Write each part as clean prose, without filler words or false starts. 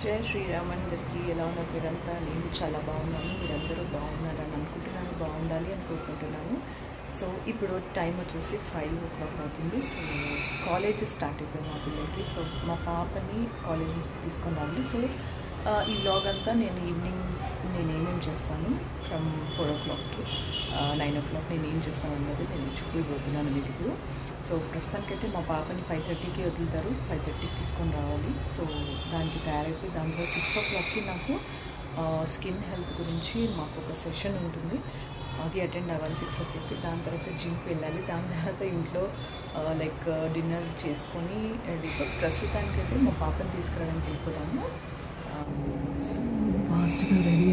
జై శ్రీరామ్ అందరికీ ఎలా ఉన్నారు మీరంతా? నేను చాలా బాగున్నాను, మీరందరూ బాగున్నారని అనుకుంటున్నాను, బాగుండాలి అని కోరుకుంటున్నాను. సో ఇప్పుడు టైం వచ్చేసి 5 o'clock అవుతుంది. సో కాలేజ్ స్టార్ట్ అయిపోయింది మా పిల్లలకి. సో మా పాపని కాలేజ్ తీసుకొని రావాలి. సో ఈ వ్లాగ్ అంతా నేను ఈవినింగ్ ఏమేమి చేస్తాను ఫ్రమ్ 4 o'clock to 9 o'clock నేను ఏం చేస్తాను అన్నది నేను చూపిపోతున్నాను మీకు. సో ప్రస్తుతానికైతే మా పాపని 5:30కి వదులుతారు, 5:30కి తీసుకొని రావాలి. సో దానికి తయారైపోయి దాని తర్వాత 6 o'clockకి నాకు స్కిన్ హెల్త్ గురించి మాకు ఒక సెషన్ ఉంటుంది, అది అటెండ్ అవ్వాలి 6 o'clockకి. దాని తర్వాత జిమ్కి వెళ్ళాలి. దాని తర్వాత ఇంట్లో లైక్ డిన్నర్ చేసుకొని సో ప్రస్తుతానికైతే మా పాపని తీసుకురావడానికి వెళ్ళిపోతాము. సో ఫాస్ట్గా రెడీ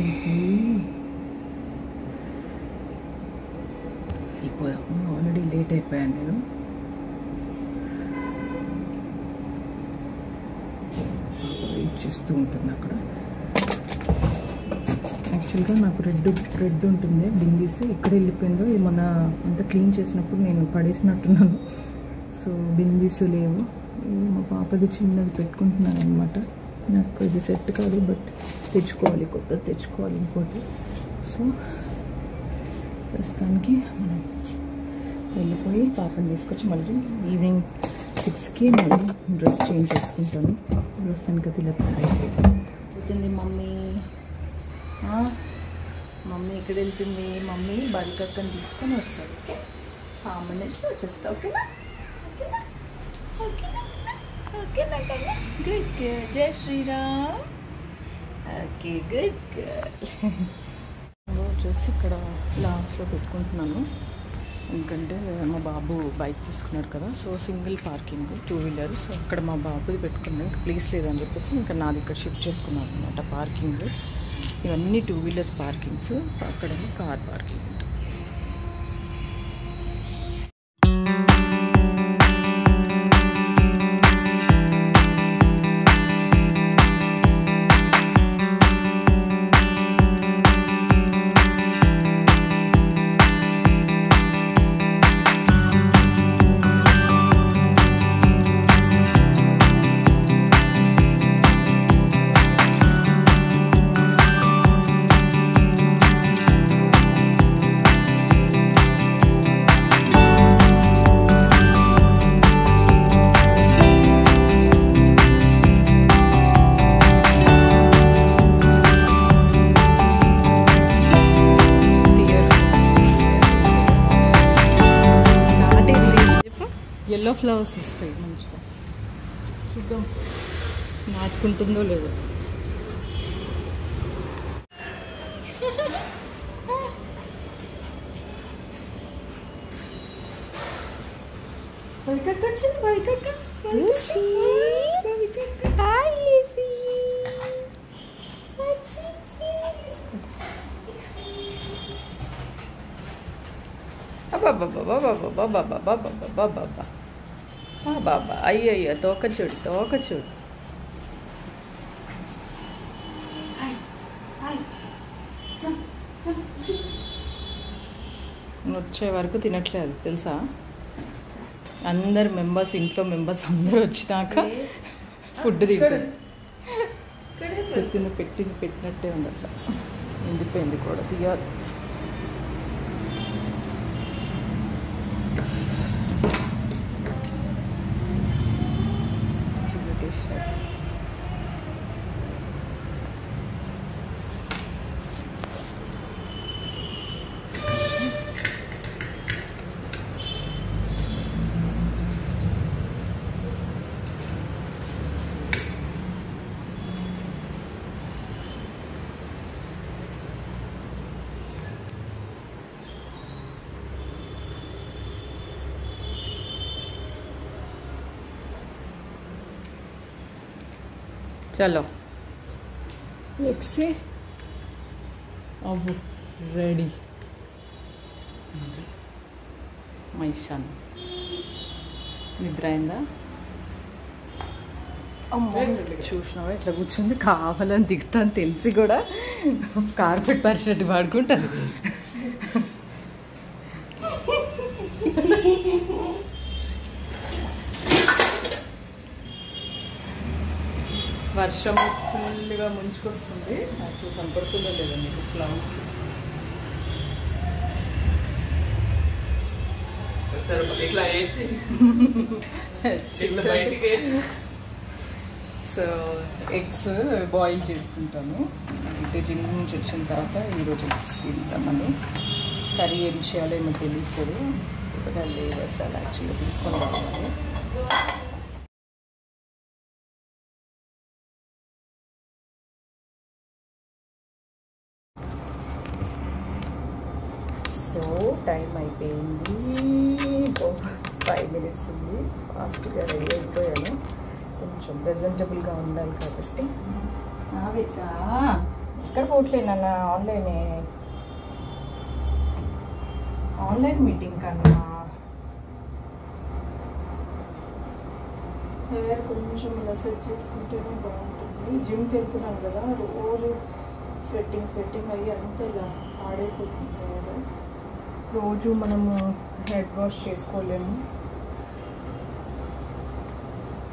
అయిపోయాము. ఆల్రెడీ లేట్ అయిపోయాను నేను. వెయిట్ చేస్తూ ఉంటుంది అక్కడ. యాక్చువల్గా నాకు రెడ్ ఉంటుంది బిందీస్, ఎక్కడ వెళ్ళిపోయిందో మన అంతా క్లీన్ చేసినప్పుడు నేను పడేసినట్టున్నాను. సో బిందీస్ లేవు. మా పాపది చిన్నది పెట్టుకుంటున్నాను అనమాట. నాకు ఇది సెట్ కాదు, బట్ తెచ్చుకోవాలి, కొత్తది తెచ్చుకోవాలి ఇంకోటి. సో ప్రస్తుతానికి మనం వెళ్ళిపోయి పాపని తీసుకొచ్చి మళ్ళీ ఈవినింగ్ 6కి మళ్ళీ డ్రెస్ చేంజ్ చేసుకుంటాను. ప్రస్తుతానికి అది ఇలా తయారైపోతుంది. మమ్మీ ఇక్కడ వెళ్తుంది. మమ్మీ బరికక్కని తీసుకొని వస్తాడు. ఓకే, కాంబినేషన్ వచ్చేస్తా. ఓకేనా? ఓకేనా? ఓకేనా కన్నా? Good girl. జై శ్రీరామ్. Okay, good girl. వచ్చేసి ఇక్కడ లాస్ట్లో పెట్టుకుంటున్నాను, ఎందుకంటే మా బాబు బైక్ తీసుకున్నాడు కదా. So single parking 2-wheeler. So అక్కడ మా బాబుది పెట్టుకున్నాను, ఇంకా ప్లేస్ లేదని చెప్పేసి ఇంకా నాది ఇక్కడ షిఫ్ట్ చేసుకున్నాను అనమాట. పార్కింగ్ ఇవన్నీ 2-wheelers పార్కింగ్స్, అక్కడేమో కార్ పార్కింగ్. ఎల్లో ఫ్లవర్స్ వస్తాయి మంచిగా, చూద్దాం నాటుకుంటుందో లేదో. బాబా అయ్యయ్యో, తోక చూడు. వచ్చే వరకు తినట్లేదు తెలుసా. అందరు మెంబర్స్, ఇంట్లో మెంబర్స్ అందరూ వచ్చినాక ఫుడ్ తింటారు. పెట్టినట్టే ఉంది అట్లా, ఎండిపోయింది కూడా, తీయాలి. चलो एक से अब रेडी మైషాన్ నిద్ర అయిందా? అమ్మ చూసినావా ఎట్లా కూర్చుంది, కావాలని దిగుతాను తెలిసి కూడా కార్పెట్ పరిచినట్టు వాడుకుంటుంది. వర్ష వర్షం ఫుల్గా ముంచుకొస్తుంది. యాక్చువల్ కనపడుతుందో లేదా మీకు క్లౌడ్స్? ఇట్లా వేసి సో ఎగ్స్ బాయిల్ చేసుకుంటాను. అంటే జిమ్ నుంచి వచ్చిన తర్వాత ఈరోజు ఎగ్స్ తింటామని. కర్రీ ఏం చేయాలో ఏమో తెలియదు. ఇప్పుడు లేవేసాను యాక్చువల్గా తీసుకొని రావాలి. సో టైం అయిపోయింది, 5 minutes ఉంది. ఫాస్ట్గా రెడీ అయిపోయాను. కొంచెం ప్రెజెంటబుల్గా ఉండాలి కాబట్టి. ఇక్కడ పోవట్లేనన్న ఆన్లైన్ మీటింగ్ కన్నా హెయిర్ కొంచెం ఇలా సెట్ చేసుకుంటేనే బాగుంటుంది. జిమ్కి వెళ్తున్నాను కదా, రోజు స్వెట్టింగ్ అయ్యి అంతా ఇలా ఆడైపోతుంది హెయిర్. రోజు మనము హెడ్ వాష్ చేసుకోలేము,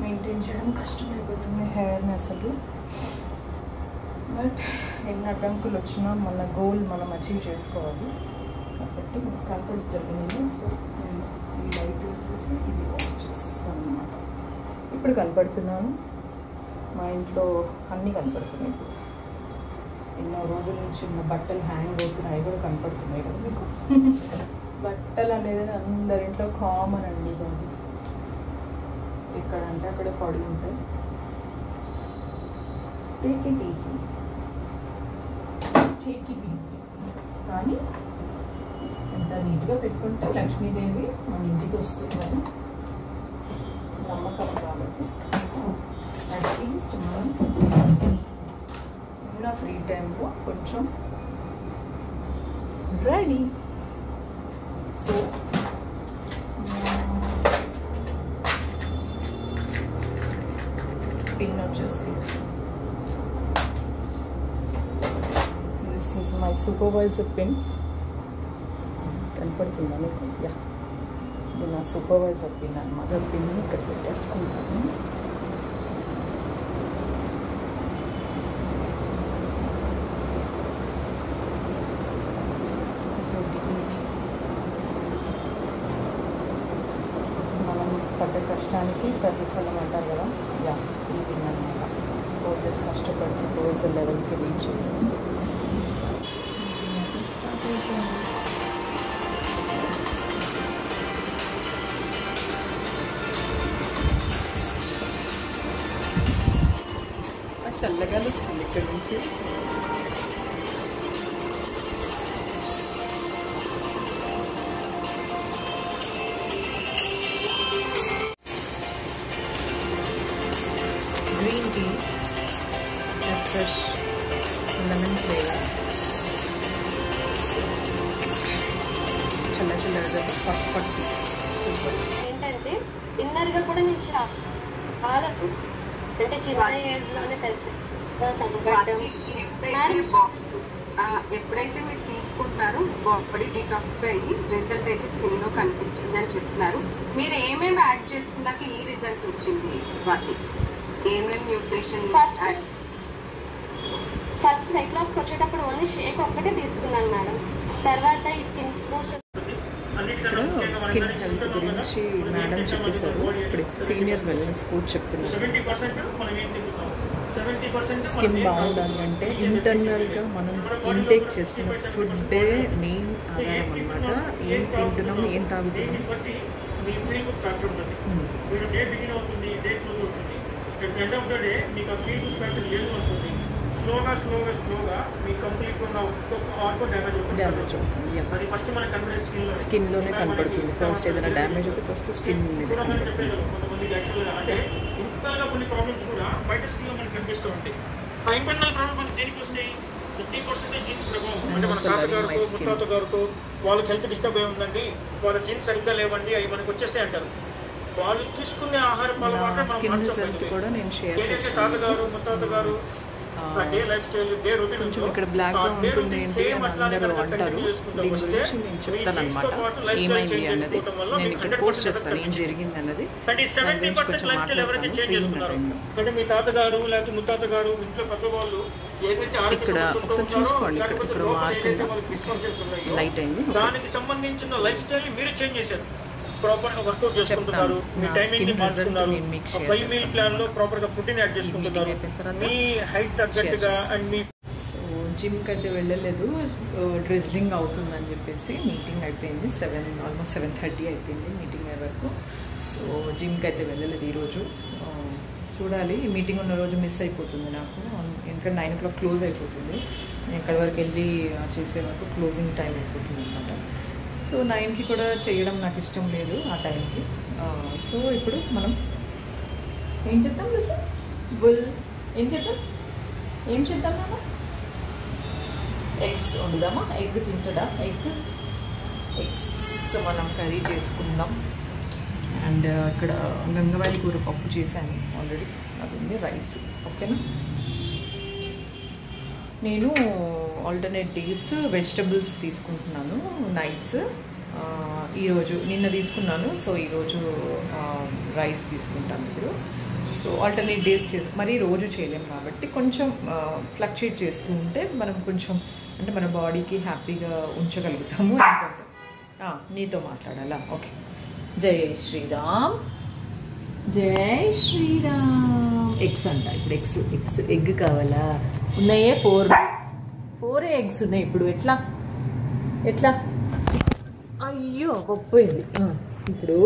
మెయింటైన్ చేయడం కష్టమైపోతుంది హెయిర్ని అసలు. బట్ ఎన్ని అడ్డంకులు వచ్చినా మన గోల్ మనం అచీవ్ చేసుకోవాలి కాబట్టి కనపడుతుంది. సో నేను ఈ లైట్ వేసేసి ఇది ఆఫ్ చేసేస్తాను అనమాట. ఇప్పుడు కనపడుతున్నాను. మా ఇంట్లో అన్నీ కనపడుతున్నాయి. ఇప్పుడు ఎన్నో రోజుల నుంచి ఉన్న బట్టలు హ్యాంగ్ అవుతున్నాయి కూడా కనపడుతున్నాయి కదా మీకు. బట్టలు అనేది అందరింట్లో కామన్ అండి. అది ఎక్కడంటే అక్కడే పడి ఉంటాయి. టేక్ ఇట్ ఈజీ కానీ ఎంత నీట్గా పెట్టుకుంటే లక్ష్మీదేవి మన ఇంటికి వస్తుందని నమ్మకం కాబట్టి అట్లీస్ట్ మనం ఉన్న ఫ్రీ టైంలో కొంచెం రెడీ. సో పిన్ వచ్చేసి this is my supervisor pin. కనపడుతుందా మీకు? యా, ఇది నా సూపర్వైజర్ పిన్ అన్నమాట. పిన్ని ఇక్కడ పెట్టేసుకుంటాను. మనం పడ్డ కష్టానికి ప్రతిఫలం అంటారు కదా, యా ఈ పిన్ అనమాట. 4 days కష్టపడి సూపర్వైజర్ లెవెల్కి రీచ్ అయ్యాను. చల్లగా వస్తుంది ఇక్కడ నుంచి. Green tea, fresh lemon flavour, చల్లగా పట్టు. ఏంటంటే ఇన్నర్గా కూడా నేను కాదకు అంటే చిన్న ఏజ్ లోనే ఎప్పుడైతే మీరు తీసుకుంటున్నారో బాడీ డిటాక్సిఫై అయ్యి రిజల్ట్ అయితే స్కిన్ లో కనిపించింది అని చెప్తున్నారు. మీరు ఏమేమి యాడ్ చేసుకున్నాక ఈ రిజల్ట్ వచ్చింది? వాటి ఏమేమి న్యూట్రిషన్? ఫస్ట్ వెయిట్ లాస్ వచ్చేటప్పుడు ఓన్లీ షేక్ ఒక్కటే తీసుకున్నాను మేడం. తర్వాత ఈ స్కిన్ బూస్ట్ స్కిన్ హెల్త్ గురించి మేడం చెప్పేశారు. ఇప్పుడు సీనియర్ వెల్నెస్ కోచ్ చెప్తున్నారు. స్కిన్ బాగుండాలి అంటే ఇంటర్నల్గా మనం ఇంటేక్ చేస్తున్న ఫుడ్డే మెయిన్ ఆధారం అన్నమాట. ఏం తింటున్నాము, ఏం తాగుతున్నాము. డ్యామేజ్ అవుతుంది. స్కిన్లోనే కనపడుతుంది. ఫస్ట్ ఏదైనా డ్యామేజ్ అయితే ఫస్ట్ స్కిన్ మీద కనపడుతుంది. వాళ్ళకి హెల్త్ డిస్టర్బ్ అయి ఉందండి, వాళ్ళ జీన్స్ సరిగ్గా లేవండి, అవి మనకు వచ్చేస్తాయి అంటారు. వాళ్ళు తీసుకునే ఆహారం ఏదైతే తాతగారు ముత్తాత గారు day life style day routine కొంచెం ఇక్కడ బ్లాక్గా ఉంటుంది ఏంటి అని అందరూ అంటారు. దీని గురించి నేను చెప్తాను అనమాట, ఏమైంది అన్నది. నేను ఇక్కడ పోస్ట్ చేస్తాను ఏం జరిగింది అన్నది. దాని గురించి కొంచెం మాట్లాడతాను ఫ్రీ ఉన్న టైంలో. అంటే మీ తాతగారు లేకపోతే ముత్తాత గారు ఇంట్లో పెద్దవాళ్ళు ఇక్కడ ఒకసారి చూసుకోండి, ఇక్కడ మార్క్ లైట్ అయింది. దానికి సంబంధించిన లైఫ్ స్టైల్ మీరు చేంజ్ చేశారు. ప్రాపర్ గా వర్కౌట్ చేసుకుంటున్నారు, మీ టైమింగ్ ని మార్చుకున్నారు, 5 మీల్ ప్లాన్ లో ప్రాపర్ గా ప్రోటీన్ యాడ్ చేసుకుంటున్నారు, మీ హైట్ తగ్గట్టుగా. అండ్ మీ సో జిమ్కి అయితే వెళ్ళలేదు, డ్రెస్లింగ్ అవుతుందని చెప్పేసి మీటింగ్ అయిపోయింది. ఆల్మోస్ట్ 7:30 అయిపోయింది మీటింగ్ అయ్యే వరకు. సో జిమ్కి అయితే వెళ్ళలేదు ఈరోజు. చూడాలి, మీటింగ్ ఉన్న రోజు మిస్ అయిపోతుంది నాకు, ఎందుకంటే 9 o'clock క్లోజ్ అయిపోతుంది. నేను ఎక్కడి వరకు వెళ్ళి చేసే వరకు క్లోజింగ్ టైం అయిపోతుంది అనమాట. సో 9కి కూడా చేయడం నాకు ఇష్టం లేదు ఆ టైంకి. సో ఇప్పుడు మనం ఏం చేద్దాం సార్? ఏం చేద్దాం నాన్న? ఎగ్స్ వండుదామా? ఎగ్ తింటుందా? ఎగ్స్ మనం కర్రీ చేసుకుందాం. అండ్ ఇక్కడ గంగవాయి కూర పప్పు చేశాను ఆల్రెడీ, అది ఉంది. రైస్ ఓకేనా. నేను ఆల్టర్నేట్ డేస్ వెజిటబుల్స్ తీసుకుంటున్నాను నైట్స్. ఈరోజు నిన్న తీసుకున్నాను, సో ఈరోజు రైస్ తీసుకుంటాను ఇప్పుడు. సో ఆల్టర్నేట్ డేస్ మరి రోజు చేయలేం కాబట్టి కొంచెం ఫ్లక్చుయేట్ చేస్తూ ఉంటే మనం కొంచెం అంటే మన బాడీకి హ్యాపీగా ఉంచగలుగుతాము అనుకుంటాం. నీతో మాట్లాడాలా? ఓకే. జై శ్రీరామ్, జై శ్రీరామ్. ఎగ్స్ అంట ఇప్పుడు. ఎగ్ కావాలా? ఉన్నాయే 4 ఎగ్స్ ఉన్నాయి ఇప్పుడు. ఎట్లా? అయ్యో గొప్పయింది. ఇప్పుడు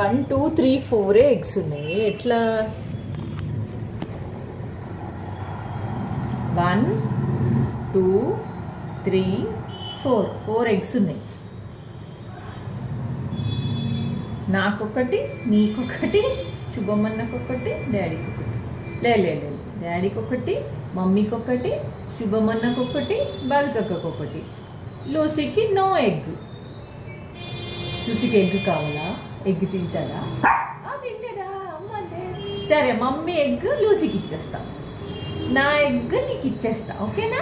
1 2 3 4 ఎగ్స్ ఉన్నాయి. ఎట్లా? 1 2 3 4 ఎగ్స్ ఉన్నాయి. నాకొకటి, నీకొకటి, శుభమన్నకొకటి, డాడీకి ఒకటి. లేదు, డాడీకి ఒకటి, మమ్మీకి ఒకటి, శుభమన్నకొకటి, భావికక్కకొకటి. లూసీకి నో ఎగ్. లూసీకి ఎగ్ కావాలా? ఎగ్ తింటారా? తింటారా? సరే, మమ్మీ ఎగ్ లూసీకి ఇచ్చేస్తా, నా ఎగ్ నీకు ఇచ్చేస్తా, ఓకేనా?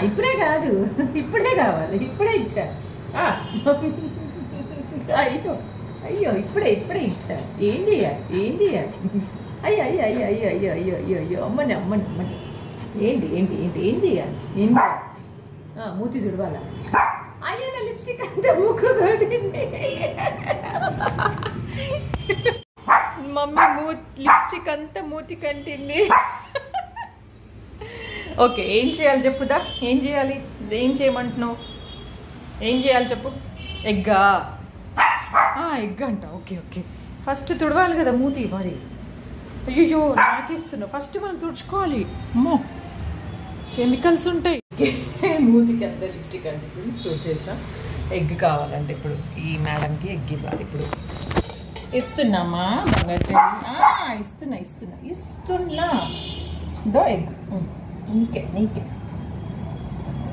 ఇప్పుడే కాదు, ఇప్పుడే కావాలి, ఇప్పుడే ఇచ్చా. అయ్యో ఇప్పుడే ఇచ్చా. ఏం చేయాలి? అయ్యో అమ్మని. ఏంటి ఏం చేయాలి? మూతి తుడవాలా? అయ్యో నా లిప్స్టిక్ అంతా మూకు కొట్టింది. మమ్మీ లిప్స్టిక్ అంతా మూతి కంటింది. ఓకే, ఏం చేయాలి చెప్పుదా? ఏం చేయమంటున్నావు? ఏం చేయాలి చెప్పు? ఎగ్గా? ఎగ్ అంట. ఓకే. ఫస్ట్ తుడవాలి కదా మూతి. మరి అయ్యో నాకిస్తున్నావు. ఫస్ట్ మనం తుడుచుకోవాలి. అమ్మో కెమికల్స్ ఉంటాయి. మూతికి అంతా లిప్స్టిక్ అంటించుకుని తుడిచేసాం. ఎగ్ కావాలంటే ఇప్పుడు ఈ మేడంకి ఎగ్ ఇవ్వాలి. ఇప్పుడు ఇస్తున్నామా? ఇస్తున్నా. దో ఎగ్ నీకే.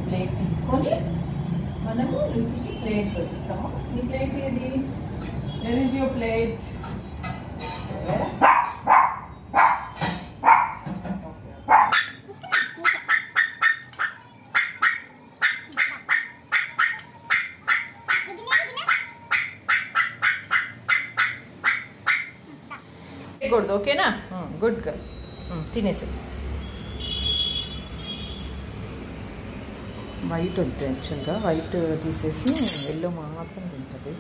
ప్లేట్ తీసుకొని మనము రుచికి ప్లేట్ ఇస్తాము. నీ ప్లేట్ ఏది? Where is your plate? కూడదు, ఓకేనా? Good girl. తినేసి. వైట్ వద్దు, యాక్చువల్గా వైట్ తీసేసి ఎల్లో మాత్రం తింటుంది.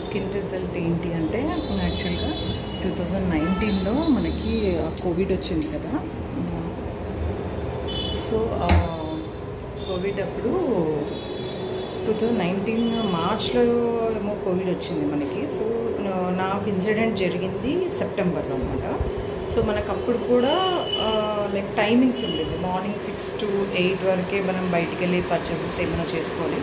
స్కిన్ రిజల్ట్ ఏంటి అంటే యాక్చువల్గా 2019లో మనకి కోవిడ్ వచ్చింది కదా. సో కోవిడ్ అప్పుడు 2019 మార్చ్లో ఏమో కోవిడ్ వచ్చింది మనకి. సో నాకు ఇన్సిడెంట్ జరిగింది సెప్టెంబర్లో అనమాట. సో మనకు అప్పుడు కూడా లైక్ టైమింగ్స్ ఉండేది. మార్నింగ్ 6 to 8 వరకే మనం బయటికి వెళ్ళి పర్చేసెస్ ఏమైనా చేసుకోవాలి,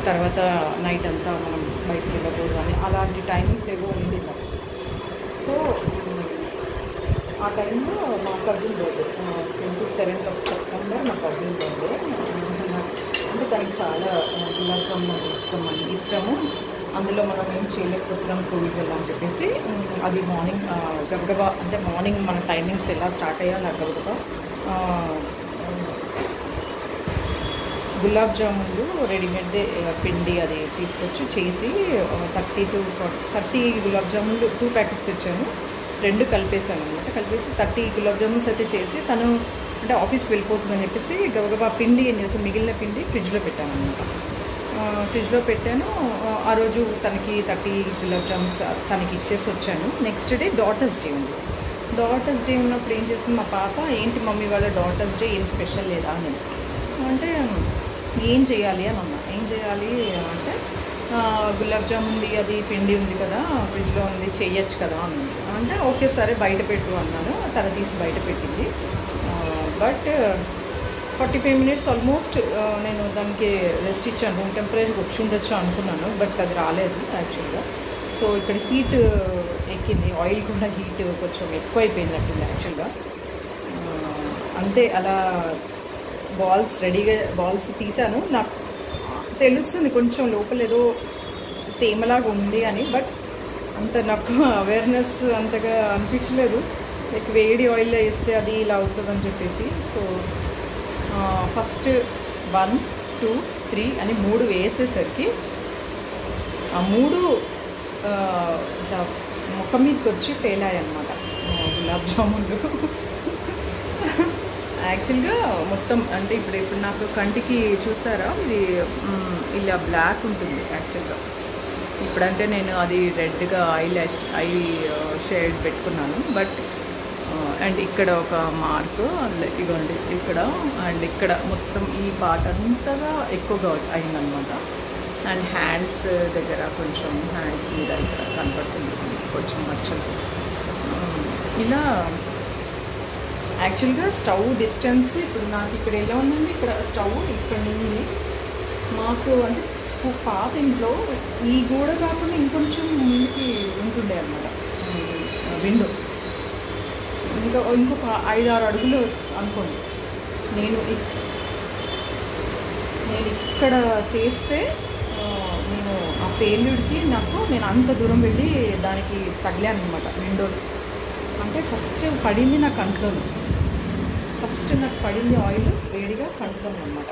తర్వాత నైట్ అంతా మనం బయటికి వెళ్ళకూడదు అని అలాంటి టైమింగ్స్ ఏవో ఉండేది. సో ఆ టైంలో మా cousin birthday 27th of September మా కజిన్ బర్త్డే. అంటే తనకి చాలా గులాబ్ జామున్ ఇష్టము. అందులో మనం ఏం చేయలేకపోతున్నాం కోవిడ్ వల్ల అని చెప్పేసి అది మార్నింగ్ గబగబా, అంటే మార్నింగ్ మన టైమింగ్స్ ఎలా స్టార్ట్ అయ్యా నాకు గబగబా గులాబ్ జామున్లు రెడీమేడ్దే పిండి అది తీసుకొచ్చి చేసి 30 to 40 గులాబ్ జామున్లు 2 ప్యాకెట్స్ తెచ్చాను. 2 కలిపేసాను అనమాట. కలిపేసి 30 గులాబ్ జామున్స్ అయితే చేసి తను అంటే ఆఫీస్కి వెళ్ళిపోతుందని చెప్పేసి గబగబా పిండి ఏం చేసి మిగిలిన పిండి ఫ్రిడ్జ్లో పెట్టాను అనమాట. ఫ్రిడ్జ్లో పెట్టాను. ఆ రోజు తనకి 30 గులాబ్ జామున్స్ తనకి ఇచ్చేసి వచ్చాను. నెక్స్ట్ డే డాటర్స్ డే ఉంది. డాటర్స్ డే ఉన్నప్పుడు ఏం చేసింది మా పాప, ఏంటి మమ్మీ వాళ్ళ డాటర్స్ డే ఏం స్పెషల్ లేదా అని అంటే ఏం చేయాలి అని అన్నా. ఏం చేయాలి అంటే గులాబ్ జామున్ అది పిండి ఉంది కదా ఫ్రిడ్జ్లో ఉంది, చెయ్యొచ్చు కదా అన్నది. అంటే ఓకే సరే బయట పెట్టు అన్నాను. తన తీసి బయట పెట్టింది. బట్ 45 minutes ఆల్మోస్ట్ నేను దానికి రెస్ట్ ఇచ్చాను. రూమ్ టెంపరేచర్ వచ్చి ఉండొచ్చు అనుకున్నాను, బట్ అది రాలేదు యాక్చువల్గా. సో ఇక్కడ హీట్ ఎక్కింది, ఆయిల్ కూడా హీట్ కొంచెం ఎక్కువైపోయినట్టుంది యాక్చువల్గా. అంతే అలా బాల్స్ తీసాను. నాకు తెలుస్తుంది కొంచెం లోపల ఏదో తేమలాగా ఉంది అని, బట్ అంత నాకు అవేర్నెస్ అంతగా అనిపించలేదు. లైక్ వేడి ఆయిల్లో వేస్తే అది ఇలా అవుతుందని చెప్పేసి. సో ఫస్ట్ 1, 2, 3 అని 3 వేసేసరికి ఆ 3 ముఖం మీదకి వచ్చి పేలాయి అన్నమాట గులాబ్ జామున్లు. యాక్చువల్గా మొత్తం అంటే ఇప్పుడు నాకు కంటికి చూసారా ఇది ఇలా బ్లాక్ ఉంటుంది యాక్చువల్గా. ఇప్పుడంటే నేను అది రెడ్గా ఐ షేడ్ పెట్టుకున్నాను. బట్ అండ్ ఇక్కడ ఒక మార్క్ ఇవ్వండి ఇక్కడ, అండ్ ఇక్కడ మొత్తం ఈ పార్ట్ అంతగా ఎక్కువగా అయిందనమాట. అండ్ హ్యాండ్స్ దగ్గర కొంచెం హ్యాండ్స్ మీద ఇక్కడ కనపడుతుంది కొంచెం మచ్చలు. ఇలా యాక్చువల్గా స్టవ్ డిస్టెన్స్ ఇప్పుడు నాకు ఇక్కడ ఎలా ఉందండి, ఇక్కడ స్టవ్ ఇక్కడ నుండి మాకు అంటే పాత ఇంట్లో ఈ గోడ కాకుండా ఇంకొంచెం ముందుకి ఉంటుండే అన్నమాట విండో. ఇంకొక 5-6 అడుగులు అనుకోండి. నేను ఇక్కడ చేస్తే నేను ఆ పేలుడికి నేను అంత దూరం వెళ్ళి దానికి తగిలాను అనమాట విండోలు. అంటే ఫస్ట్ పడింది నా కంట్లోనే, ఫస్ట్ నాకు పడింది ఆయిల్ వేడిగా కంట్లోనే అనమాట.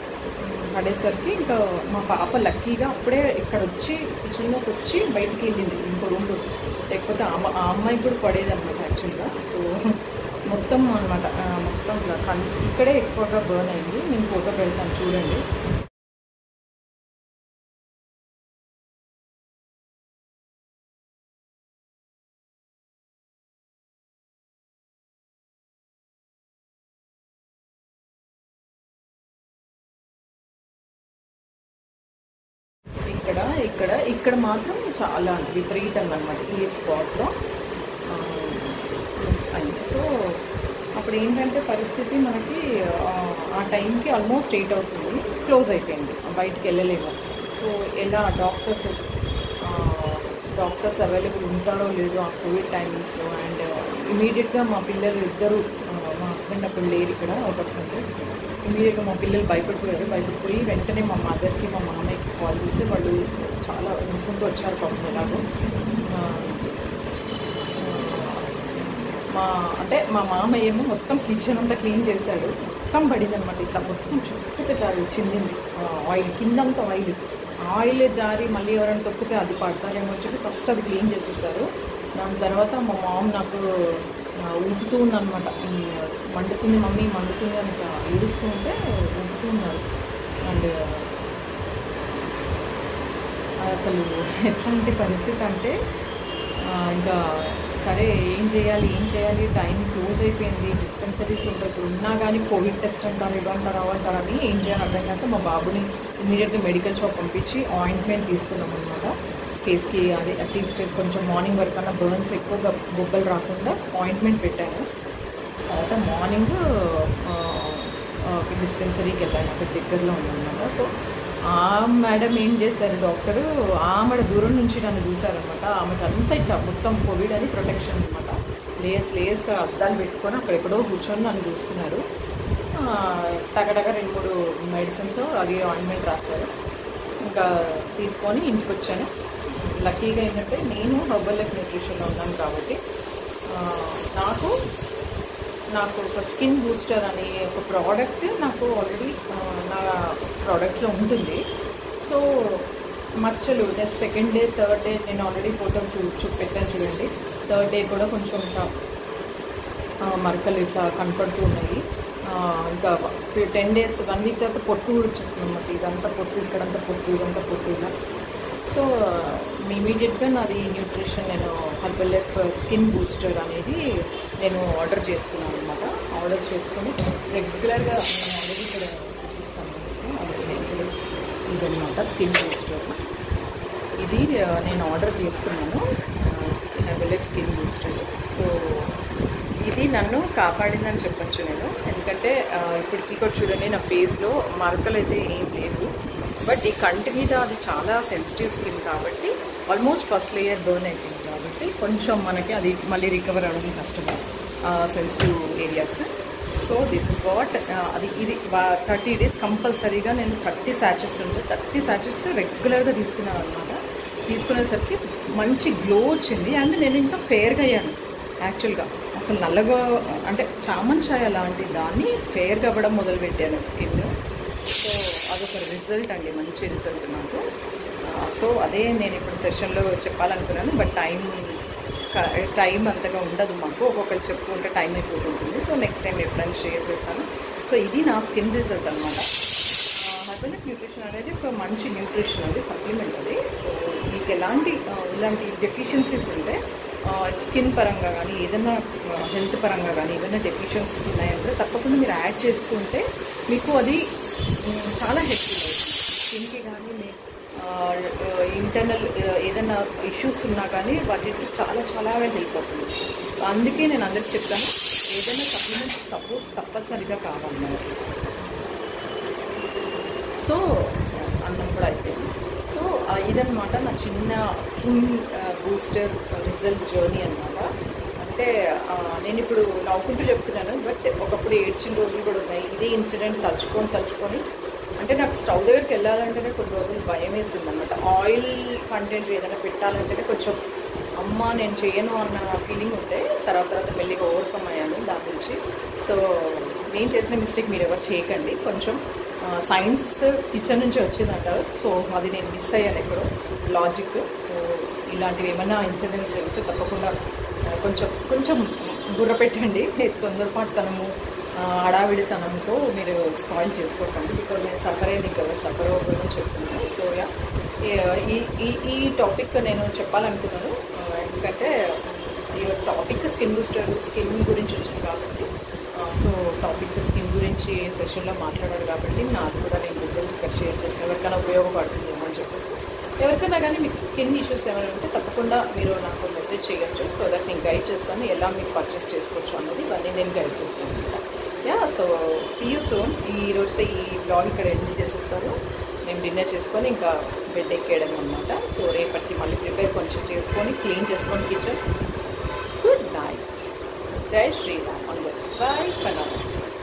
పడేసరికి ఇంకా మా పాప లక్కీగా అప్పుడే ఇక్కడ వచ్చి కిచెన్లోకి వచ్చి బయటికి వెళ్ళింది ఇంకో రూమ్లో. లేకపోతే ఆ అమ్మాయికి కూడా పడేది అనమాట యాక్చువల్గా. సో మొత్తం అనమాట మొత్తం ఇక్కడే ఎక్కువగా బర్న్ అయింది. నేను ఫోటో పెడతాను చూడండి. ఇక్కడ మాత్రం చాలా విపరీతంగా అనమాట ఈ స్పాట్లో అయింది. సో అప్పుడు ఏంటంటే పరిస్థితి మనకి ఆ టైంకి ఆల్మోస్ట్ 8 అవుతుంది, క్లోజ్ అయిపోయింది, బయటికి వెళ్ళలేము. సో ఎలా డాక్టర్స్ అవైలబుల్ ఉంటారో లేదో ఆ కోవిడ్ టైమింగ్స్లో. అండ్ ఇమీడియట్గా మా పిల్లలు ఇద్దరు, మా హస్బెండ్ అప్పుడు లేరు ఇక్కడ ఒకటి, ఇమీడియట్గా మా పిల్లలు భయపడిపోయి వెంటనే మా మదర్కి మా మామయ్యకి కాల్ చేస్తే వాళ్ళు చాలా అనుకుంటూ వచ్చారు పాపం ఎలాగో. మా మామయ్య ఏమో మొత్తం కిచెన్ అంతా క్లీన్ చేశాడు. మొత్తం పడింది అనమాట, ఇట్లా మొత్తం చుట్టూ చిందింది ఆయిల్, కిందంతా ఆయిల్ జారి మళ్ళీ ఎవరైనా తొక్కితే అది పడతారేమో అని చెప్పి ఫస్ట్ అది క్లీన్ చేసేసారు. దాని తర్వాత మా మామ్ నాకు ఊపుతూ ఉందన్నమాట, మండుతుంది మమ్మీ మండుతుంది అని ఏడుస్తూ ఉంటే ఊపుతూ ఉన్నారు. అండ్ అసలు ఎట్లాంటి పరిస్థితి అంటే ఇంకా సరే ఏం చేయాలి, టైం క్లోజ్ అయిపోయింది, డిస్పెన్సరీస్ ఉంటాయి, ఇప్పుడు ఉన్నా కానీ కోవిడ్ టెస్ట్ అంటారు, ఇవ్వంటారు అవ్వంటారని ఏం చేయాలి అర్థం కాక మా బాబుని ఇమీడియట్గా మెడికల్ షాప్ పంపించి ఆయింట్మెంట్ తీసుకున్నాం అనమాట. ఫేస్కి అది అట్లీస్ట్ కొంచెం మార్నింగ్ వరకు అన్నా బర్న్స్ ఎక్కువగా బొబ్బలు రాకుండా ఆయింట్మెంట్ పెట్టాను. తర్వాత మార్నింగ్ డిస్పెన్సరీకి వెళ్ళాను, అక్కడ దగ్గరలో ఉందన్నమాట. సో ఆ మేడం ఏం చేశారు, డాక్టరు ఆమె దూరం నుంచి నన్ను చూశారనమాట. ఆమెకు అంతా ఇట్లా మొత్తం కోవిడ్ అని ప్రొటెక్షన్ అనమాట. లేయర్స్గా అద్దాలు పెట్టుకొని అక్కడెక్కడో కూర్చొని నన్ను చూస్తున్నారు. టగటగ 2-3 మెడిసిన్స్ అవి ఆయింట్మెంట్ రాశారు. ఇంకా తీసుకొని ఇంటికి వచ్చాను. లక్కీగా ఏంటంటే నేను హెర్బల్ లైఫ్ న్యూట్రిషన్లో ఉన్నాను కాబట్టి నాకు ఒక స్కిన్ బూస్టర్ అనే ఒక ప్రోడక్ట్ నాకు ఆల్రెడీ నా ప్రోడక్ట్స్లో ఉంటుంది. సో మచ్చలు సెకండ్ డే, థర్డ్ డే నేను ఆల్రెడీ ఫోటో పెట్టాను చూడండి. థర్డ్ డే కూడా కొంచెం ఇంకా మరకలు ఇట్లా కనపడుతూ ఉన్నాయి. ఇంకా 10 days 1 week తర్వాత పొట్టు కూడా వచ్చేస్తుంది అన్నమాట. ఇదంతా పొట్టు, ఇక్కడంతా పొట్టు, ఇదంతా పొట్టు ఇలా. సో ఇమీడియట్గా నాది న్యూట్రిషన్ నేను హెర్బల్ లైఫ్ స్కిన్ బూస్టర్ అనేది నేను ఆర్డర్ చేసుకున్నాను అనమాట. ఆర్డర్ చేసుకొని రెగ్యులర్గా నేను ఆల్రెడీ ఇక్కడ చూపిస్తాను. ఇదన్నమాట స్కిన్ బూస్టర్. ఇది నేను ఆర్డర్ చేసుకున్నాను, herbal life skin booster. So ఇది నన్ను కాపాడిందని చెప్పచ్చు నేను. ఎందుకంటే ఇప్పటికీ కూడా చూడండి నా ఫేస్లో మరకలు అయితే ఏం లేవు. బట్ ఈ కంటి మీద అది చాలా సెన్సిటివ్ స్కిన్ కాబట్టి ఆల్మోస్ట్ ఫస్ట్ లేయర్ బర్న్ అయిపోయింది కాబట్టి కొంచెం మనకి అది మళ్ళీ రికవర్ అవ్వడం కష్టం, sensitive areas. So this is what ఇది 30 days కంపల్సరీగా నేను 30 sachets ఉంటే 30 sachets రెగ్యులర్గా తీసుకున్నాను అనమాట. తీసుకునేసరికి మంచి గ్లో వచ్చింది. అండ్ నేను ఇంకా ఫేర్గా అయ్యాను యాక్చువల్గా. అసలు నల్లగా అంటే చామన్ ఛాయ లాంటి దాన్ని ఫేర్గా అవ్వడం మొదలుపెట్టాను స్కిన్. సో అదొక రిజల్ట్ అండి, మంచి రిజల్ట్ నాకు. సో అదే నేను ఇప్పుడు సెషన్లో చెప్పాలనుకున్నాను. బట్ టైం అంతగా ఉండదు మాకు, ఒక్కొక్కరు చెప్పుకుంటే టైం అయిపోతుంటుంది. సో నెక్స్ట్ టైం ఎప్పుడైనా షేర్ చేస్తాను. సో ఇది నా స్కిన్ రిజల్ట్ అనమాట. హెర్బల్ లైఫ్ న్యూట్రిషన్ అనేది ఒక మంచి న్యూట్రిషన్ అది, సప్లిమెంట్ అది. సో మీకు ఇలాంటి డెఫిషియన్సీస్ ఉంటే స్కిన్ పరంగా కానీ ఏదైనా హెల్త్ పరంగా కానీ ఏదైనా డెఫిషియన్సీస్ ఉన్నాయంటే తప్పకుండా మీరు యాడ్ చేసుకుంటే మీకు అది చాలా హెల్ప్ఫుల్ అవుతుంది. స్కిన్కి కానీ మీ ఇంటర్నల్ ఏదైనా ఇష్యూస్ ఉన్నా కానీ వాటికి చాలా చాలా హెల్ప్ అవుతుంది. అందుకే నేను అందరికి చెప్తాను, ఏదైనా సప్లిమెంట్స్ సపోర్ట్ తప్పనిసరిగా కావాలి మనకి. సో అన్నం కూడా అయిపోయింది. సో ఇదన్నమాట నా చిన్న స్కిన్ బూస్టర్ రిజల్ట్ జర్నీ అనమాట. అంటే నేను ఇప్పుడు నవ్వుకుంటూ చెప్తున్నాను, బట్ ఒకప్పుడు ఏడ్చిన రోజులు కూడా ఉన్నాయి. ఇదే ఇన్సిడెంట్ తలుచుకొని అంటే నాకు స్టవ్ దగ్గరికి వెళ్ళాలంటేనే కొన్ని రోజులు భయం వేసింది అనమాట. ఆయిల్ కంటెంట్ ఏదైనా పెట్టాలంటేనే కొంచెం అమ్మ నేను చేయను అన్న ఫీలింగ్ ఉంటే తర్వాత మెల్లిగా ఓవర్కమ్ అయ్యాను దాని నుంచి. సో నేను చేసిన మిస్టేక్ మీరు ఎవరు చేయకండి. కొంచెం సైన్స్ కిచెన్ నుంచి వచ్చిందంటారు. సో అది నేను మిస్ అయ్యాను ఎక్కడో లాజిక్. సో ఇలాంటివి ఏమైనా ఇన్సిడెంట్స్ జరిగితే తప్పకుండా కొంచెం బుర్ర పెట్టండి. తొందరపాటుతనము హడావిడితనంతో మీరు స్పాయిల్ చేసుకోకండి. బికాజ్ నేను సఫర్ అయ్యింది కదా, సఫర్ అవ్వకూడదని చెప్తున్నాను. సో ఈ టాపిక్ నేను చెప్పాలనుకున్నాను. ఎందుకంటే ఈ టాపిక్ స్కిన్ బూస్టర్ స్కిన్ గురించి వచ్చింది కాబట్టి, సో టాపిక్ స్కిన్ గురించి సెషన్లో మాట్లాడారు కాబట్టి నాకు కూడా నేను రిజల్ట్ ఇక్కడ షేర్ చేస్తాను. ఎవరికైనా ఉపయోగపడుతుందేమో అని చెప్పేసి. ఎవరికైనా కానీ మీకు స్కిన్ ఇష్యూస్ ఏమైనా ఉంటే తప్పకుండా మీరు నాకు మెసేజ్ చేయొచ్చు. సో దట్ నేను గైడ్ చేస్తాను ఎలా మీరు పర్చేస్ చేసుకోవచ్చు అన్నది, ఇవన్నీ నేను గైడ్ చేస్తాను అనమాట. So see you soon. ఈ రోజుతో ఈ బ్లాగ్ ఇక్కడ ఎండ్ చేసేస్తాను. మేము డిన్నర్ చేసుకొని ఇంకా బెడ్ ఎక్కేయడం అనమాట. సో రేపటికి మళ్ళీ ప్రిపేర్ కొంచెం చేసుకొని క్లీన్ చేసుకొని కిచెన్. Good night. జై శ్రీరామ్ అందరూ. Bye for now.